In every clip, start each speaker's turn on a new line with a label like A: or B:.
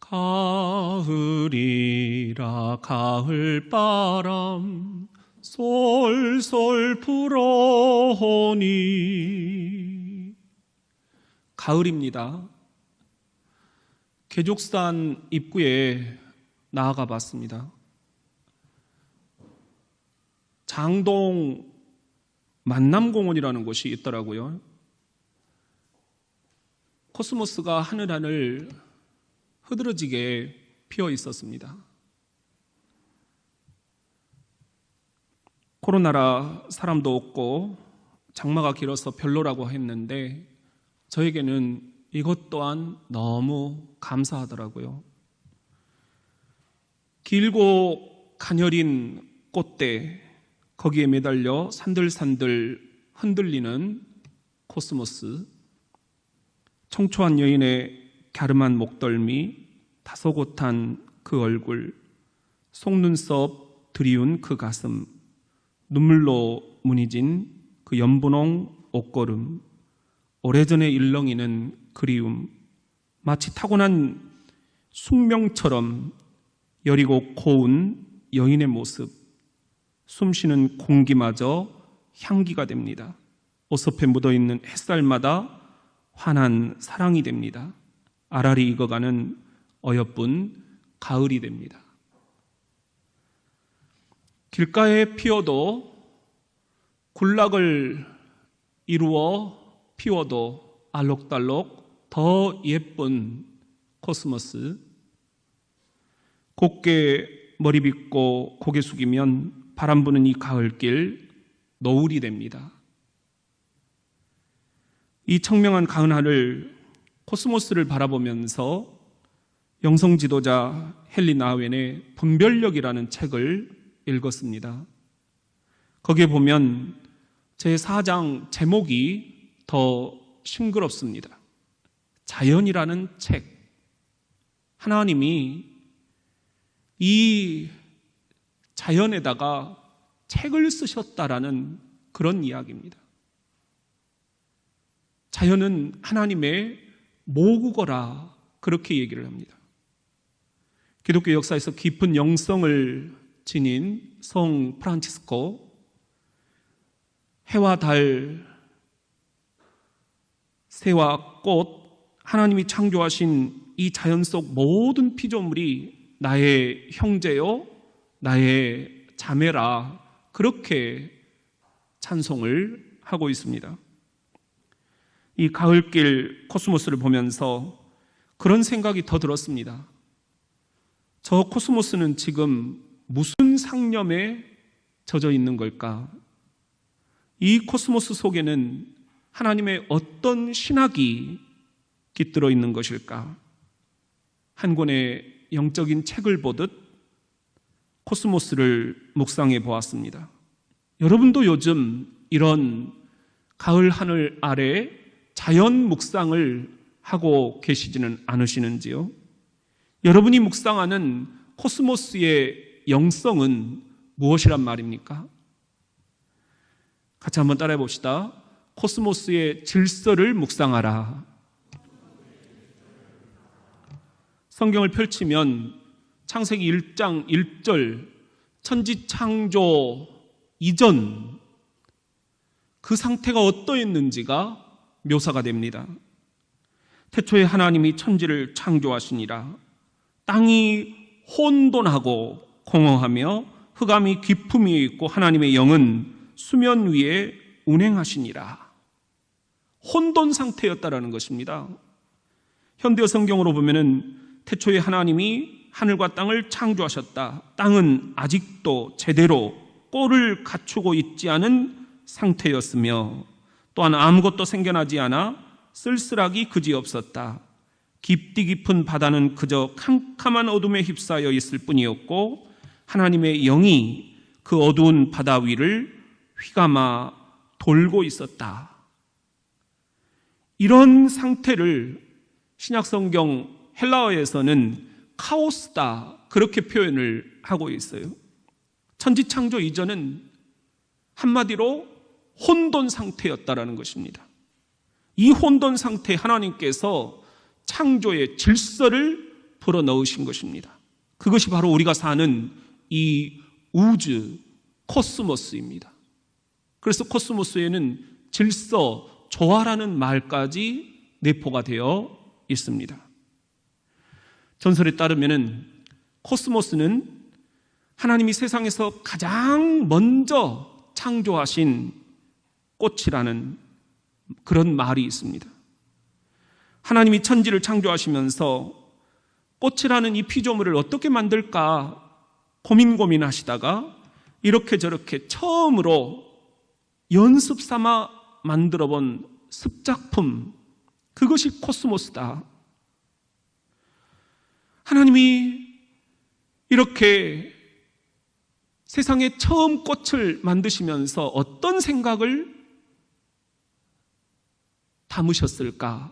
A: 가을이라 가을바람 솔솔 불어오니. 가을입니다. 계족산 입구에 나아가 봤습니다. 장동 만남공원이라는 곳이 있더라고요. 코스모스가 하늘 흐드러지게 피어 있었습니다. 코로나라 사람도 없고 장마가 길어서 별로라고 했는데 저에게는 이것 또한 너무 감사하더라고요. 길고 가녀린 꽃대, 거기에 매달려 산들산들 흔들리는 코스모스, 청초한 여인의 갸름한 목덜미, 다소곳한 그 얼굴, 속눈썹 드리운 그 가슴, 눈물로 무늬진 그 연분홍 옷걸음, 오래전에 일렁이는 그리움, 마치 타고난 숙명처럼 여리고 고운 여인의 모습, 숨쉬는 공기마저 향기가 됩니다. 옷섭에 묻어있는 햇살마다 환한 사랑이 됩니다. 알알이 익어가는 어여쁜 가을이 됩니다. 길가에 피어도 군락을 이루어 피워도 알록달록 더 예쁜 코스모스, 곱게 머리 빗고 고개 숙이면 바람 부는 이 가을길 노을이 됩니다. 이 청명한 가을 하늘 코스모스를 바라보면서 영성 지도자 헨리 나우엔의 분별력이라는 책을 읽었습니다. 거기에 보면 제4장 제목이 더 싱그럽습니다. 자연이라는 책. 하나님이 이 자연에다가 책을 쓰셨다라는 그런 이야기입니다. 자연은 하나님의 모국어라, 그렇게 얘기를 합니다. 기독교 역사에서 깊은 영성을 지닌 성 프란치스코, 해와 달, 새와 꽃, 하나님이 창조하신 이 자연 속 모든 피조물이 나의 형제요, 나의 자매라, 그렇게 찬송을 하고 있습니다. 이 가을길 코스모스를 보면서 그런 생각이 더 들었습니다. 저 코스모스는 지금 무슨 상념에 젖어 있는 걸까? 이 코스모스 속에는 하나님의 어떤 신학이 깃들어 있는 것일까? 한 권의 영적인 책을 보듯 코스모스를 묵상해 보았습니다. 여러분도 요즘 이런 가을 하늘 아래 자연 묵상을 하고 계시지는 않으시는지요? 여러분이 묵상하는 코스모스의 영성은 무엇이란 말입니까? 같이 한번 따라해 봅시다. 코스모스의 질서를 묵상하라. 성경을 펼치면 창세기 1장 1절, 천지 창조 이전 그 상태가 어떠했는지가 묘사가 됩니다. 태초에 하나님이 천지를 창조하시니라. 땅이 혼돈하고 공허하며 흑암이 깊음 위에 있고 하나님의 영은 수면 위에 운행하시니라. 혼돈 상태였다라는 것입니다. 현대어 성경으로 보면은 태초에 하나님이 하늘과 땅을 창조하셨다. 땅은 아직도 제대로 꼴을 갖추고 있지 않은 상태였으며 또한 아무것도 생겨나지 않아 쓸쓸하기 그지없었다. 깊디 깊은 바다는 그저 캄캄한 어둠에 휩싸여 있을 뿐이었고 하나님의 영이 그 어두운 바다 위를 휘감아 돌고 있었다. 이런 상태를 신약성경 헬라어에서는 카오스다, 그렇게 표현을 하고 있어요. 천지창조 이전은 한마디로 혼돈 상태였다라는 것입니다. 이 혼돈 상태에 하나님께서 창조의 질서를 불어넣으신 것입니다. 그것이 바로 우리가 사는 이 우주 코스모스입니다. 그래서 코스모스에는 질서, 조화라는 말까지 내포가 되어 있습니다. 전설에 따르면 코스모스는 하나님이 세상에서 가장 먼저 창조하신 꽃이라는 그런 말이 있습니다. 하나님이 천지를 창조하시면서 꽃이라는 이 피조물을 어떻게 만들까 고민하시다가 이렇게 저렇게 처음으로 연습 삼아 만들어 본 습작품, 그것이 코스모스다. 하나님이 이렇게 세상에 처음 꽃을 만드시면서 어떤 생각을 담으셨을까?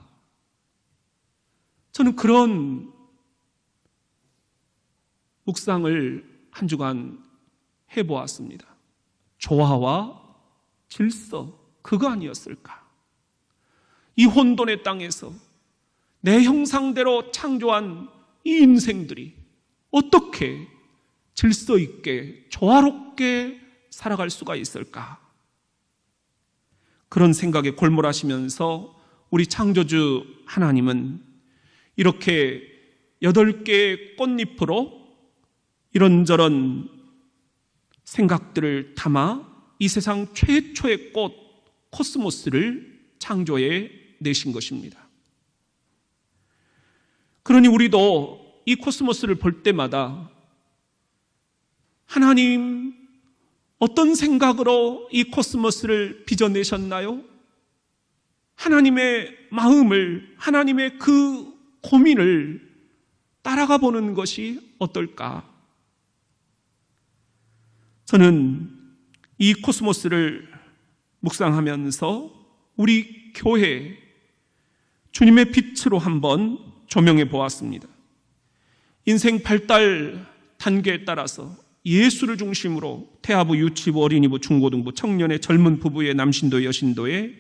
A: 저는 그런 묵상을 한 주간 해보았습니다. 조화와 질서, 그거 아니었을까? 이 혼돈의 땅에서 내 형상대로 창조한 이 인생들이 어떻게 질서 있게 조화롭게 살아갈 수가 있을까? 그런 생각에 골몰하시면서 우리 창조주 하나님은 이렇게 8개의 꽃잎으로 이런저런 생각들을 담아 이 세상 최초의 꽃 코스모스를 창조해 내신 것입니다. 그러니 우리도 이 코스모스를 볼 때마다 하나님 어떤 생각으로 이 코스모스를 빚어내셨나요? 하나님의 마음을, 하나님의 그 고민을 따라가 보는 것이 어떨까? 저는 이 코스모스를 묵상하면서 우리 교회 주님의 빛으로 한번 조명해 보았습니다. 인생 발달 단계에 따라서 예수를 중심으로 태아부, 유치부, 어린이부, 중고등부, 청년의 젊은 부부의 남신도, 여신도의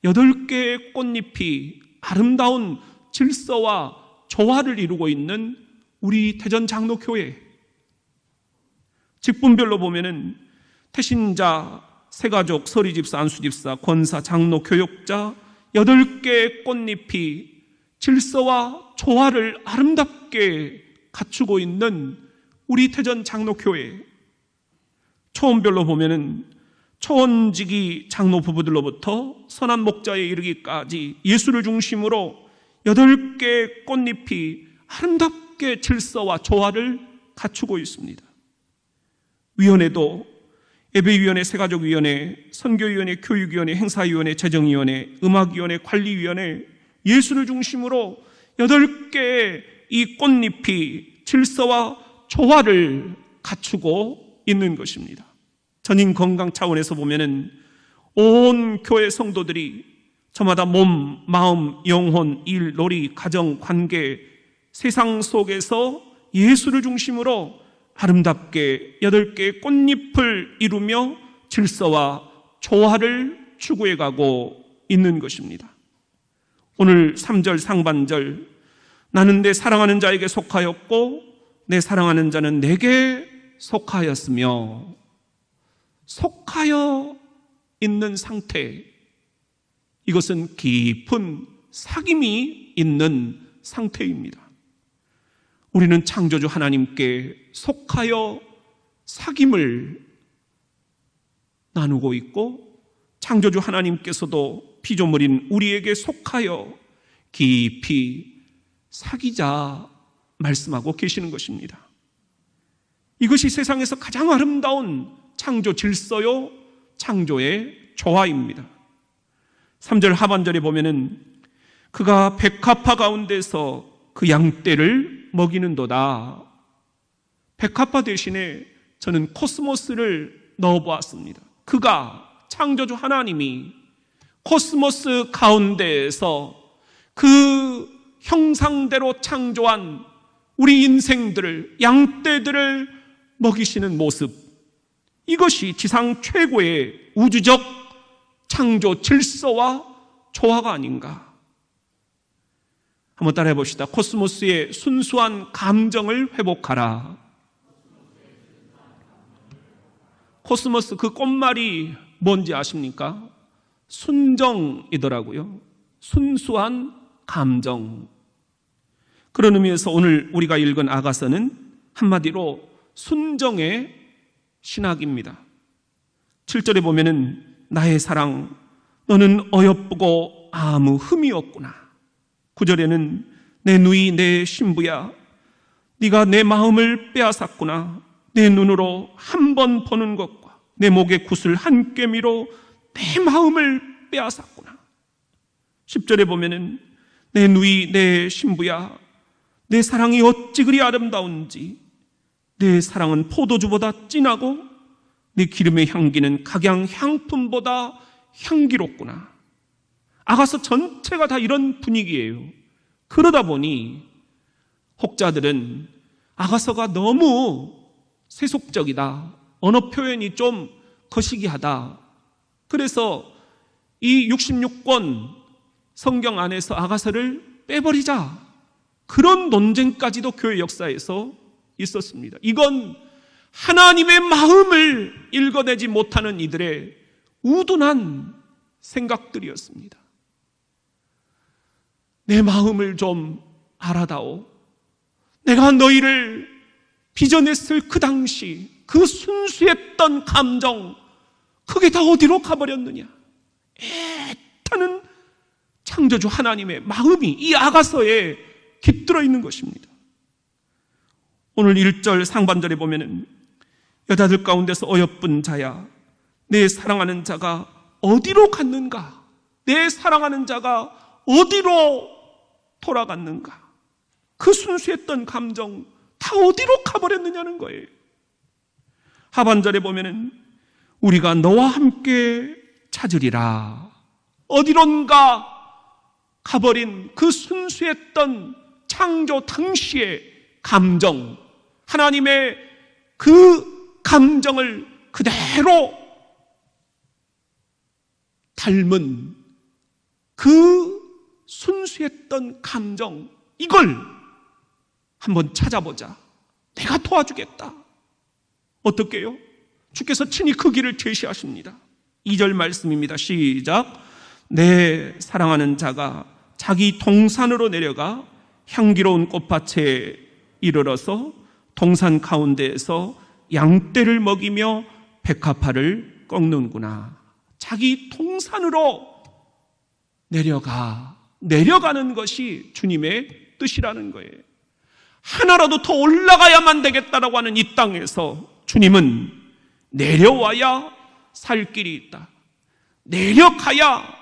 A: 8개의 꽃잎이 아름다운 질서와 조화를 이루고 있는 우리 대전장로교회, 직분별로 보면은 태신자, 세가족, 서리집사, 안수집사, 권사, 장로, 교역자 8개의 꽃잎이 질서와 조화를 아름답게 갖추고 있는 우리 태전장로교회, 초원별로 보면은 초원직이 장로 부부들로부터 선한 목자에 이르기까지 예수를 중심으로 8개의 꽃잎이 아름답게 질서와 조화를 갖추고 있습니다. 위원회도 예배위원회, 세가족위원회, 선교위원회, 교육위원회, 행사위원회, 재정위원회, 음악위원회, 관리위원회, 예수를 중심으로 8개의 이 꽃잎이 질서와 조화를 갖추고 있는 것입니다. 전인 건강 차원에서 보면은 온 교회 성도들이 저마다 몸, 마음, 영혼, 일, 놀이, 가정, 관계, 세상 속에서 예수를 중심으로 아름답게 8개의 꽃잎을 이루며 질서와 조화를 추구해 가고 있는 것입니다. 오늘 3절 상반절, 나는 내 사랑하는 자에게 속하였고 내 사랑하는 자는 내게 속하였으며, 속하여 있는 상태, 이것은 깊은 사귐이 있는 상태입니다. 우리는 창조주 하나님께 속하여 사귐을 나누고 있고, 창조주 하나님께서도 피조물인 우리에게 속하여 깊이 사귀자 말씀하고 계시는 것입니다. 이것이 세상에서 가장 아름다운 창조 질서요, 창조의 조화입니다. 3절 하반절에 보면은 그가 백합화 가운데서 그 양떼를 먹이는도다. 백합화 대신에 저는 코스모스를 넣어보았습니다. 그가, 창조주 하나님이 코스모스 가운데에서 그 형상대로 창조한 우리 인생들을, 양떼들을 먹이시는 모습, 이것이 지상 최고의 우주적 창조 질서와 조화가 아닌가. 한번 따라해 봅시다. 코스모스의 순수한 감정을 회복하라. 코스모스 그 꽃말이 뭔지 아십니까? 순정이더라고요. 순수한 감정. 그런 의미에서 오늘 우리가 읽은 아가서는 한마디로 순정의 신학입니다. 7절에 보면은 나의 사랑 너는 어여쁘고 아무 흠이 없구나. 9절에는 내 누이 내 신부야 네가 내 마음을 빼앗았구나. 내 눈으로 한 번 보는 것과 내 목의 굿을 한 꿰미로 내 마음을 빼앗았구나. 10절에 보면은 내 누이 내 신부야 내 사랑이 어찌 그리 아름다운지 내 사랑은 포도주보다 진하고 내 기름의 향기는 각양 향품보다 향기롭구나. 아가서 전체가 다 이런 분위기예요. 그러다 보니 혹자들은 아가서가 너무 세속적이다, 언어 표현이 좀 거시기하다, 그래서 이 66권 성경 안에서 아가서를 빼버리자, 그런 논쟁까지도 교회 역사에서 있었습니다. 이건 하나님의 마음을 읽어내지 못하는 이들의 우둔한 생각들이었습니다. 내 마음을 좀 알아다오. 내가 너희를 빚어냈을 그 당시 그 순수했던 감정, 그게 다 어디로 가버렸느냐. 애타는 창조주 하나님의 마음이 이 아가서에 깃들어 있는 것입니다. 오늘 1절 상반절에 보면은 여자들 가운데서 어여쁜 자야 내 사랑하는 자가 어디로 갔는가? 내 사랑하는 자가 어디로 돌아갔는가? 그 순수했던 감정 다 어디로 가버렸느냐는 거예요. 하반절에 보면은 우리가 너와 함께 찾으리라. 어디론가 가버린 그 순수했던 창조 당시의 감정, 하나님의 그 감정을 그대로 닮은 그 순수했던 감정, 이걸 한번 찾아보자. 내가 도와주겠다. 어떻게요? 주께서 친히 그 길을 제시하십니다. 2절 말씀입니다. 시작. 내 사랑하는 자가 자기 동산으로 내려가 향기로운 꽃밭에 이르러서 동산 가운데에서 양떼를 먹이며 백합화를 꺾는구나. 자기 동산으로 내려가는 것이 주님의 뜻이라는 거예요. 하나라도 더 올라가야만 되겠다라고 하는 이 땅에서 주님은 내려와야 살 길이 있다. 내려가야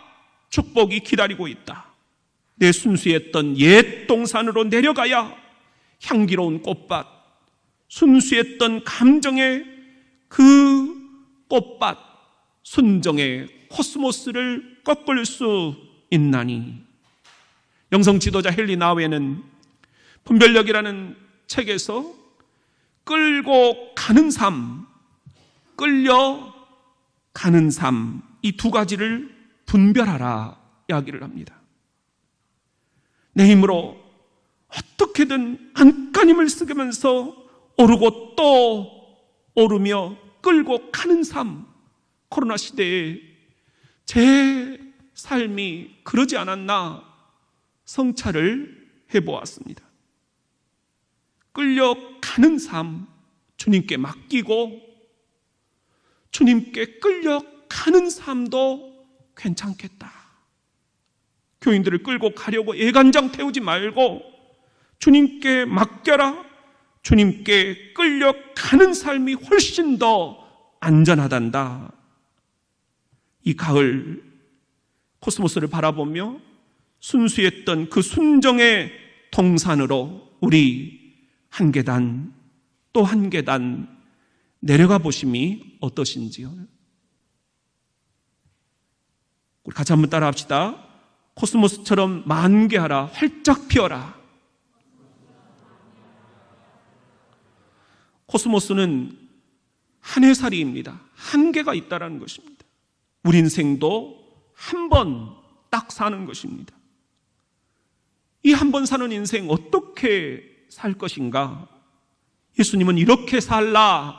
A: 축복이 기다리고 있다. 내 순수했던 옛 동산으로 내려가야 향기로운 꽃밭, 순수했던 감정의 그 꽃밭, 순정의 코스모스를 꺾을 수 있나니. 영성 지도자 헨리 나우에는 분별력이라는 책에서 끌고 가는 삶, 끌려가는 삶, 이 두 가지를 분별하라 이야기를 합니다. 내 힘으로 어떻게든 안간힘을 쓰면서 오르고 또 오르며 끌고 가는 삶, 코로나 시대에 제 삶이 그러지 않았나 성찰을 해보았습니다. 끌려가는 삶, 주님께 맡기고 주님께 끌려가는 삶도 괜찮겠다. 교인들을 끌고 가려고 예간장 태우지 말고 주님께 맡겨라. 주님께 끌려가는 삶이 훨씬 더 안전하단다. 이 가을 코스모스를 바라보며 순수했던 그 순정의 동산으로 우리 한 계단 또 한 계단 내려가 보심이 어떠신지요? 우리 같이 한번 따라 합시다. 코스모스처럼 만개하라. 활짝 피어라. 코스모스는 한 해살이입니다. 한계가 있다는 것입니다. 우리 인생도 한 번 딱 사는 것입니다. 이 한 번 사는 인생 어떻게 살 것인가? 예수님은 이렇게 살라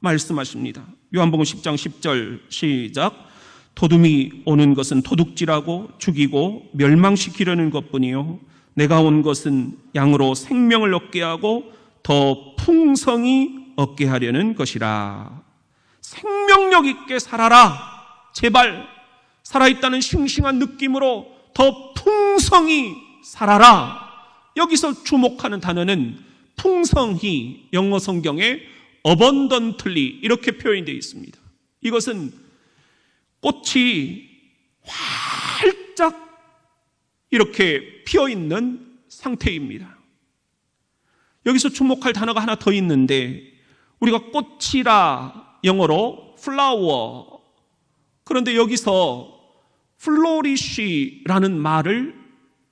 A: 말씀하십니다. 요한복음 10장 10절 시작. 도둑이 오는 것은 도둑질하고 죽이고 멸망시키려는 것뿐이요 내가 온 것은 양으로 생명을 얻게 하고 더 풍성히 얻게 하려는 것이라. 생명력 있게 살아라. 제발 살아있다는 싱싱한 느낌으로 더 풍성히 살아라. 여기서 주목하는 단어는 풍성히, 영어 성경에 abundantly 이렇게 표현되어 있습니다. 이것은 꽃이 활짝 이렇게 피어있는 상태입니다. 여기서 주목할 단어가 하나 더 있는데, 우리가 꽃이라 영어로 flower, 그런데 여기서 flourish라는 말을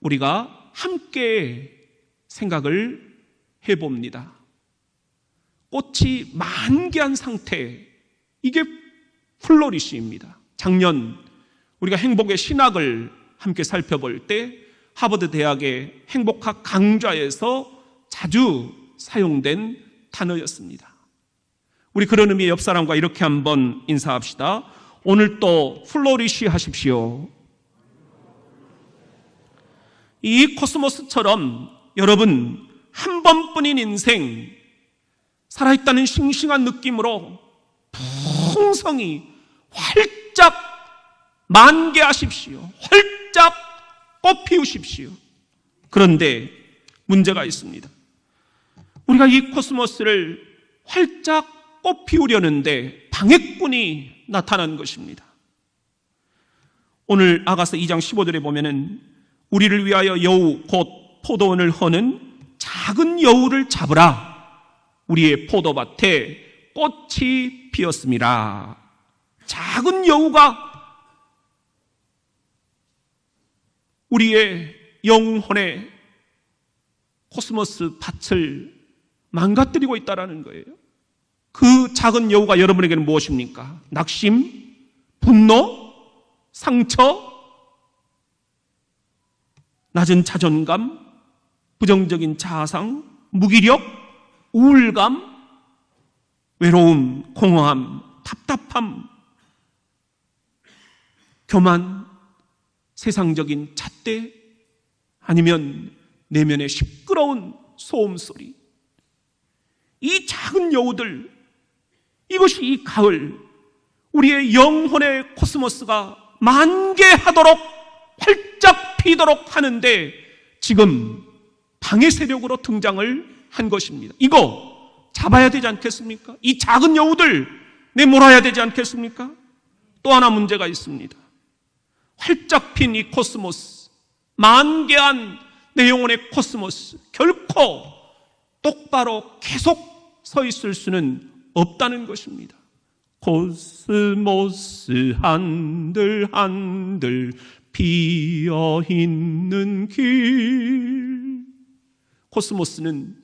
A: 우리가 함께 생각을 해봅니다. 꽃이 만개한 상태, 이게 플로리시입니다. 작년 우리가 행복의 신학을 함께 살펴볼 때 하버드 대학의 행복학 강좌에서 자주 사용된 단어였습니다. 우리 그런 의미의 옆 사람과 이렇게 한번 인사합시다. 오늘 또 플로리시 하십시오. 이 코스모스처럼 여러분 한 번뿐인 인생, 살아있다는 싱싱한 느낌으로 풍성히 활짝 만개하십시오. 활짝 꽃 피우십시오. 그런데 문제가 있습니다. 우리가 이 코스모스를 활짝 꽃 피우려는데 방해꾼이 나타난 것입니다. 오늘 아가서 2장 15절에 보면은 우리를 위하여 여우 곧 포도원을 허는 작은 여우를 잡으라. 우리의 포도밭에 꽃이 피었습니다. 작은 여우가 우리의 영혼의 코스모스 밭을 망가뜨리고 있다는 거예요. 그 작은 여우가 여러분에게는 무엇입니까? 낙심, 분노, 상처, 낮은 자존감, 부정적인 자아상, 무기력, 우울감, 외로움, 공허함, 답답함, 교만, 세상적인 잣대, 아니면 내면의 시끄러운 소음소리. 이 작은 여우들, 이것이 이 가을 우리의 영혼의 코스모스가 만개하도록 활짝 피도록 하는데 지금 방해 세력으로 등장을 한 것입니다. 이거 잡아야 되지 않겠습니까? 이 작은 여우들 내몰아야 되지 않겠습니까? 또 하나 문제가 있습니다. 활짝 핀 이 코스모스, 만개한 내 영혼의 코스모스, 결코 똑바로 계속 서 있을 수는 없다는 것입니다. 코스모스 한들 한들 피어 있는 길. 코스모스는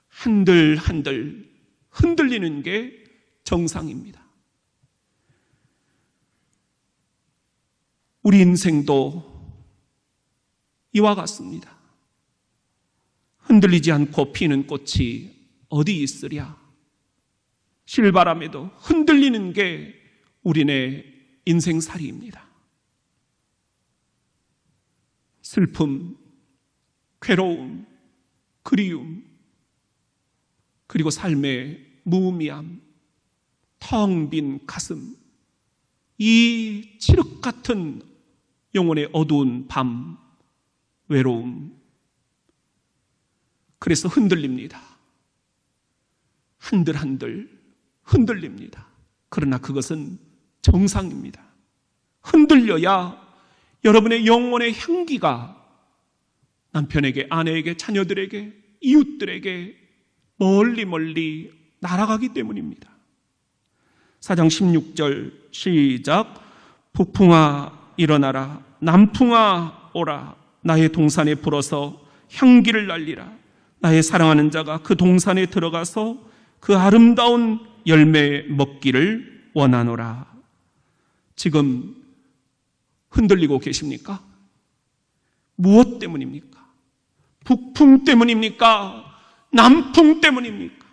A: 한들 한들 흔들리는 게 정상입니다. 우리 인생도 이와 같습니다. 흔들리지 않고 피는 꽃이 어디 있으랴. 실바람에도 흔들리는 게 우리네 인생살이입니다. 슬픔, 괴로움, 그리움, 그리고 삶의 무의미함, 텅 빈 가슴, 이 칠흑 같은 영혼의 어두운 밤, 외로움. 그래서 흔들립니다. 한들한들 흔들립니다. 그러나 그것은 정상입니다. 흔들려야 여러분의 영혼의 향기가 남편에게, 아내에게, 자녀들에게, 이웃들에게 멀리 멀리 날아가기 때문입니다. 4장 16절 시작. 북풍아 일어나라, 남풍아 오라. 나의 동산에 불어서 향기를 날리라. 나의 사랑하는 자가 그 동산에 들어가서 그 아름다운 열매 먹기를 원하노라. 지금 흔들리고 계십니까? 무엇 때문입니까? 북풍 때문입니까? 남풍 때문입니까?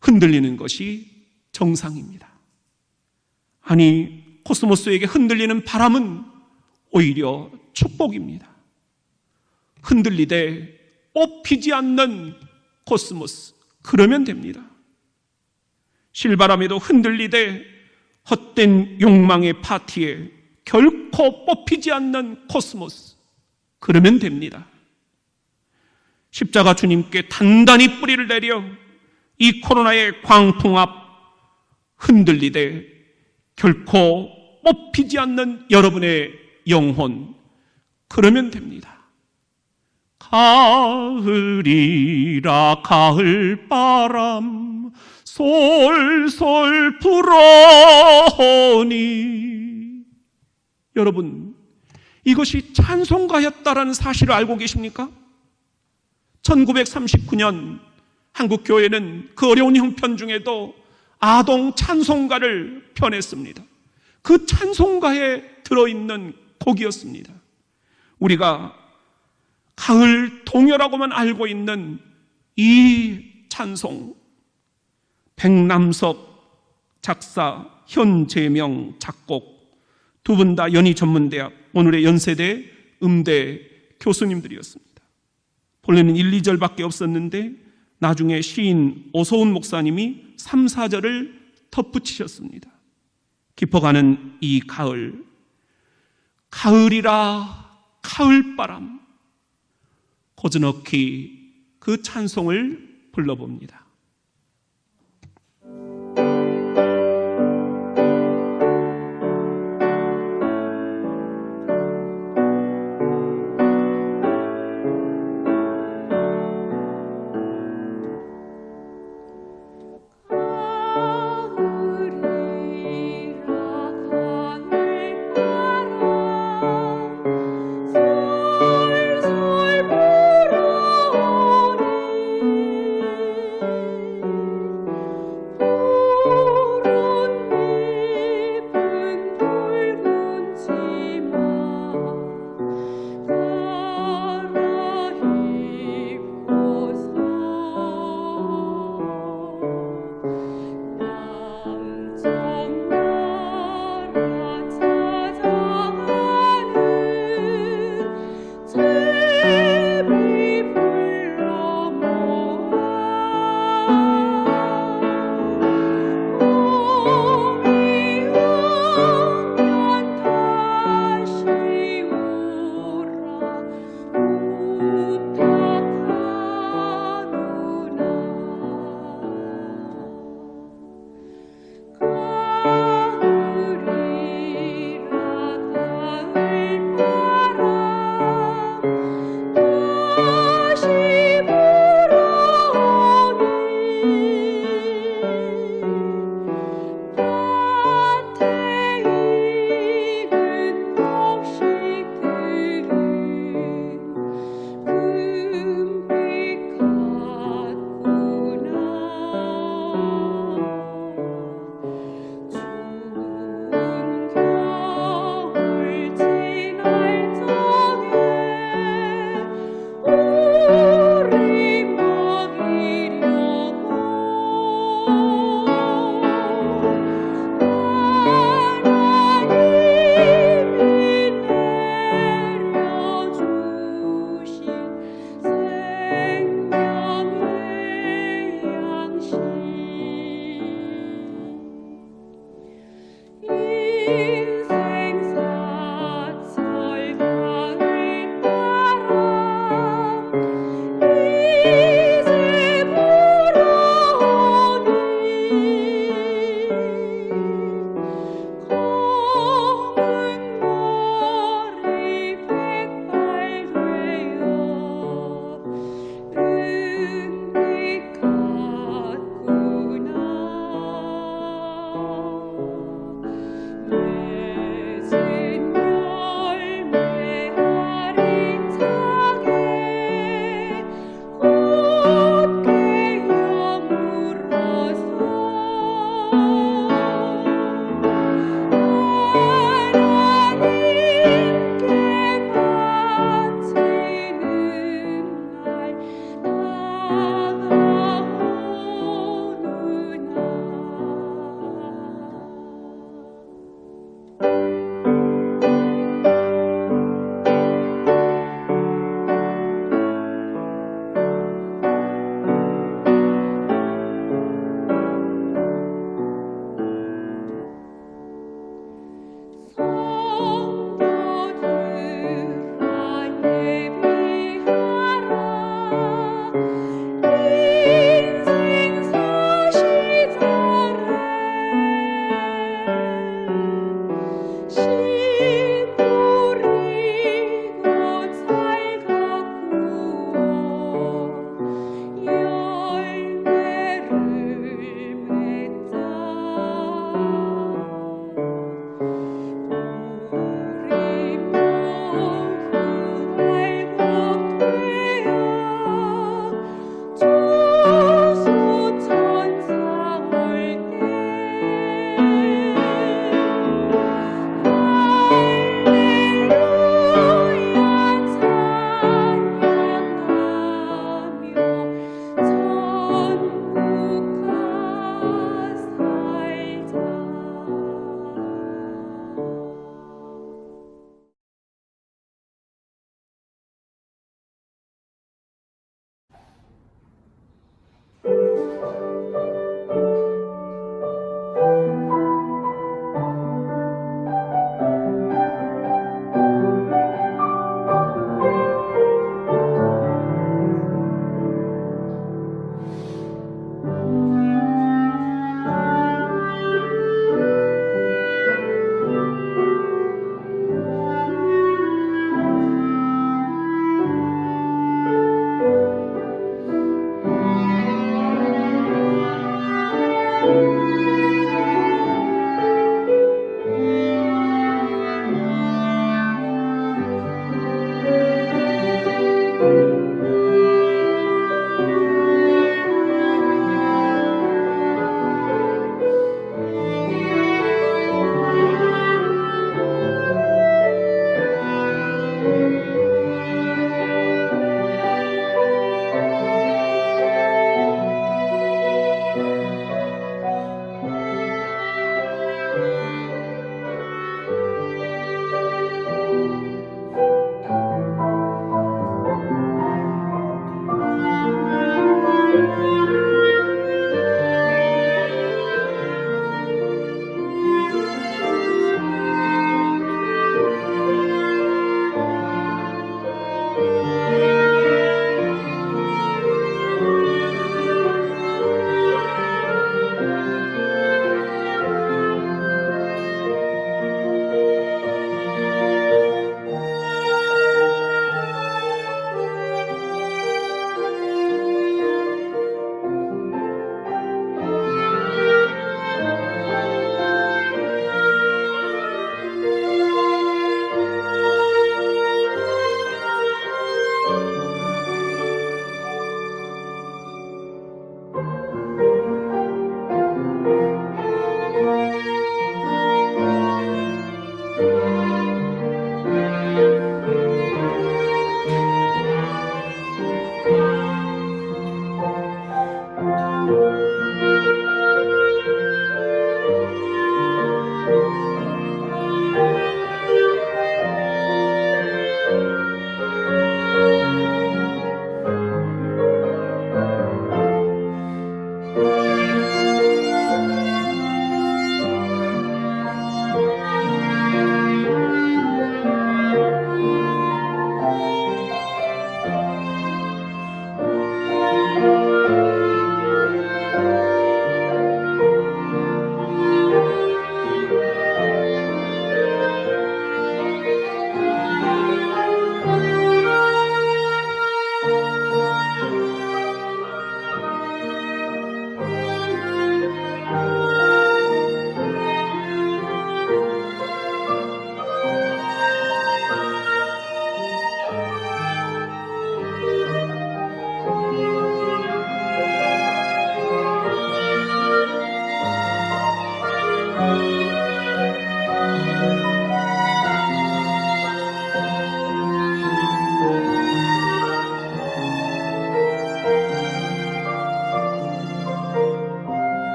A: 흔들리는 것이 정상입니다. 아니, 코스모스에게 흔들리는 바람은 오히려 축복입니다. 흔들리되 뽑히지 않는 코스모스, 그러면 됩니다. 실바람에도 흔들리되 헛된 욕망의 파티에 결코 뽑히지 않는 코스모스, 그러면 됩니다. 십자가 주님께 단단히 뿌리를 내려 이 코로나의 광풍 앞 흔들리되 결코 뽑히지 않는 여러분의 영혼, 그러면 됩니다. 가을이라 가을바람 솔솔 불어오니, 여러분, 이것이 찬송가였다라는 사실을 알고 계십니까? 1939년 한국교회는 그 어려운 형편 중에도 아동 찬송가를 펴냈습니다. 그 찬송가에 들어있는 곡이었습니다. 우리가 가을 동요라고만 알고 있는 이 찬송, 백남석 작사, 현재명 작곡, 두 분 다 연희전문대학 오늘의 연세대 음대 교수님들이었습니다. 본래는 1, 2절밖에 없었는데 나중에 시인 오소훈 목사님이 3, 4절을 덧붙이셨습니다. 깊어가는 이 가을, 가을이라 가을바람, 고즈넉히 그 찬송을 불러봅니다.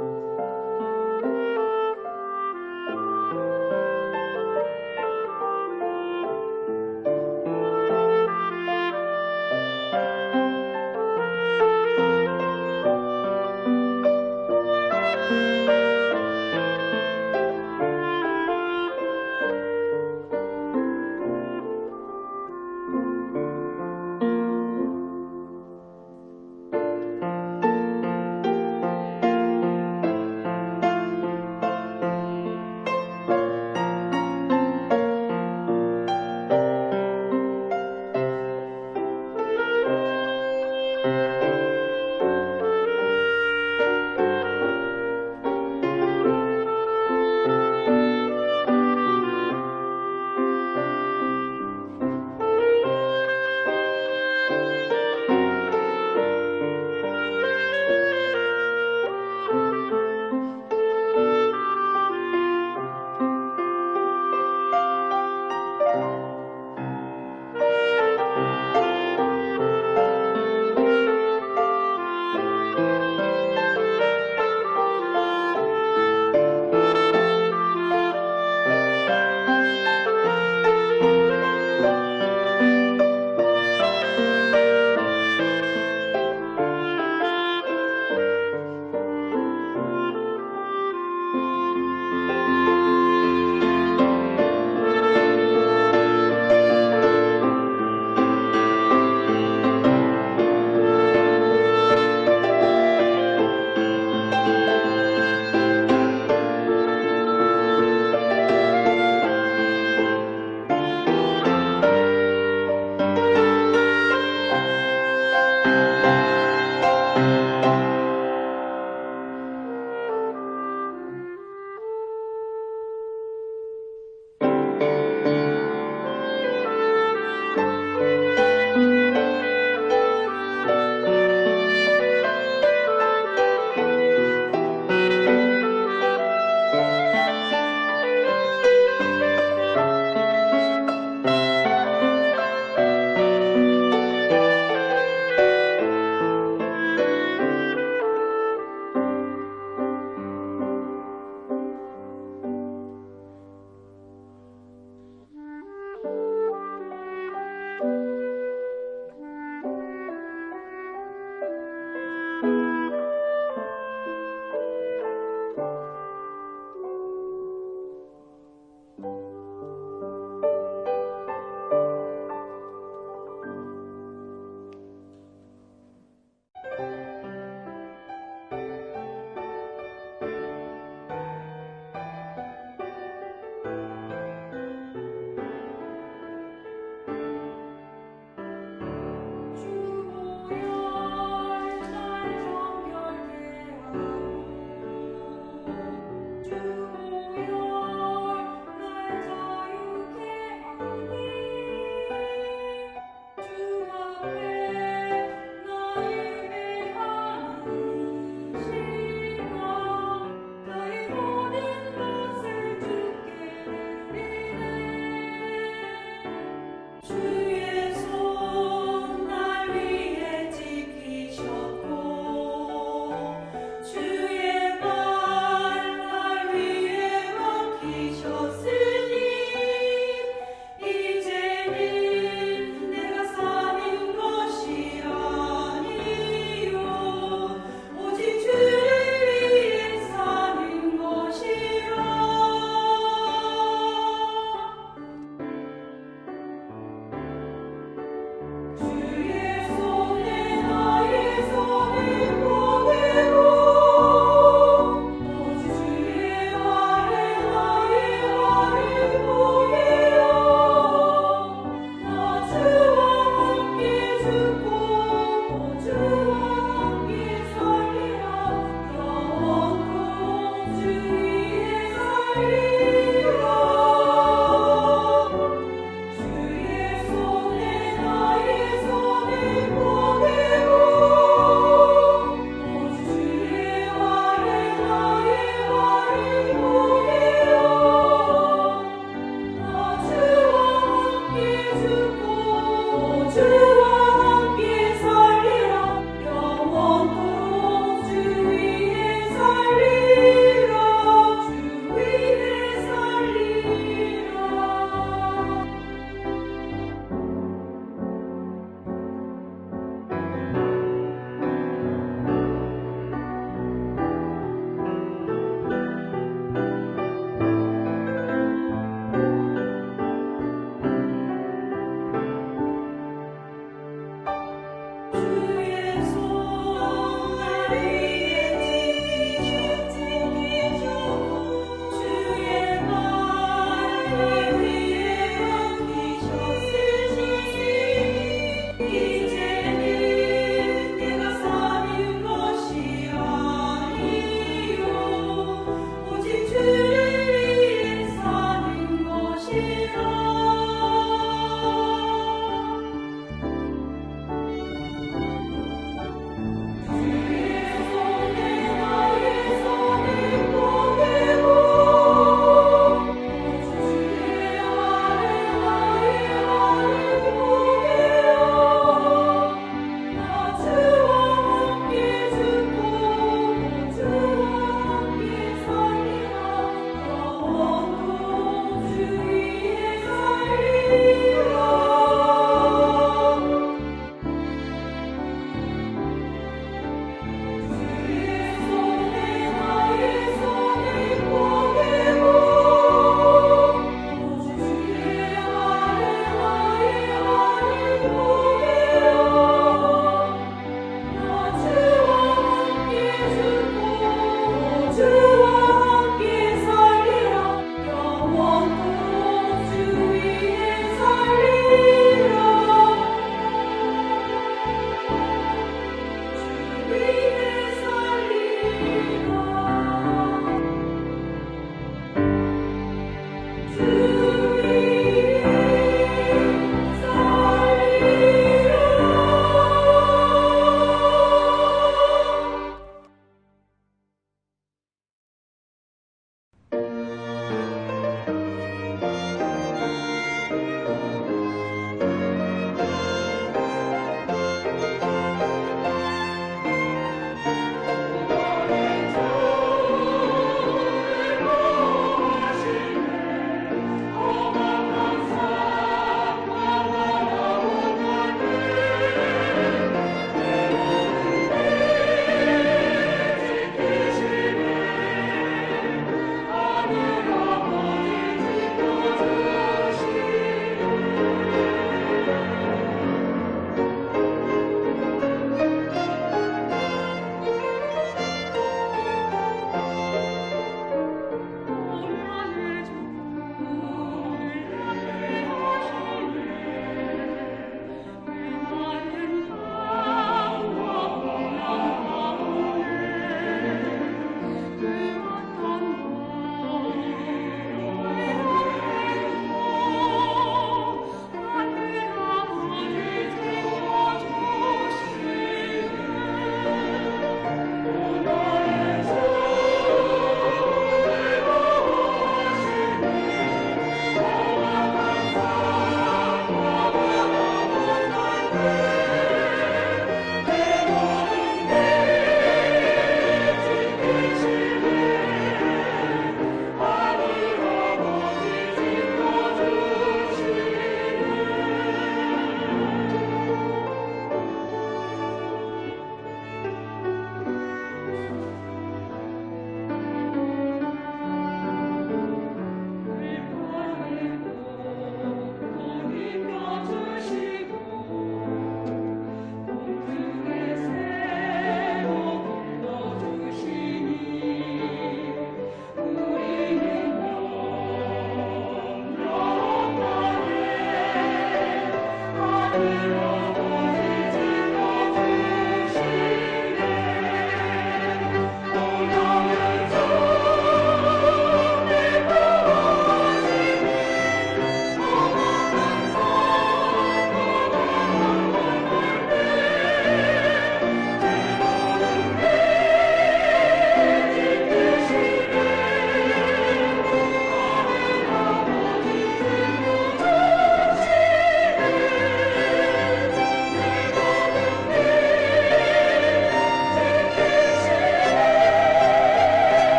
B: 있습니다.